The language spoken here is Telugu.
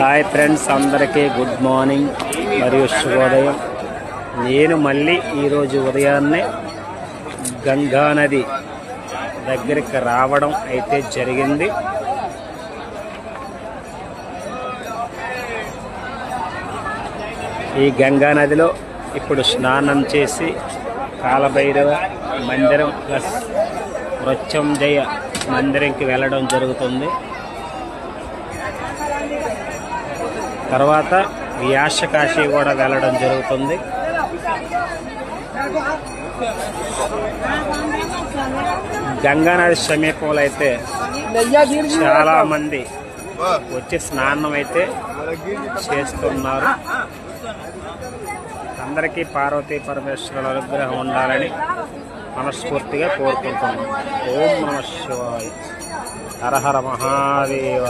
హాయ్ ఫ్రెండ్స్, అందరికీ గుడ్ మార్నింగ్ మరియు శుభోదయం. నేను మళ్ళీ ఈరోజు ఉదయాన్నే గంగా నది దగ్గరికి రావడం అయితే జరిగింది. ఈ గంగా నదిలో ఇప్పుడు స్నానం చేసి కాలభైరవ మందిరం ప్లస్ మృత్యుంజయ మందిరంకి వెళ్ళడం జరుగుతుంది. తర్వాత వ్యాసకాశి కూడా వెళ్ళడం జరుగుతుంది. గంగానది సమీపంలో అయితే చాలామంది వచ్చి స్నానం అయితే చేస్తున్నారు. అందరికీ పార్వతీ పరమేశ్వరుల అనుగ్రహం ఉండాలని మనస్ఫూర్తిగా కోరుకుంటున్నాం. ఓం నమః శివాయ. హర హర మహాదేవ.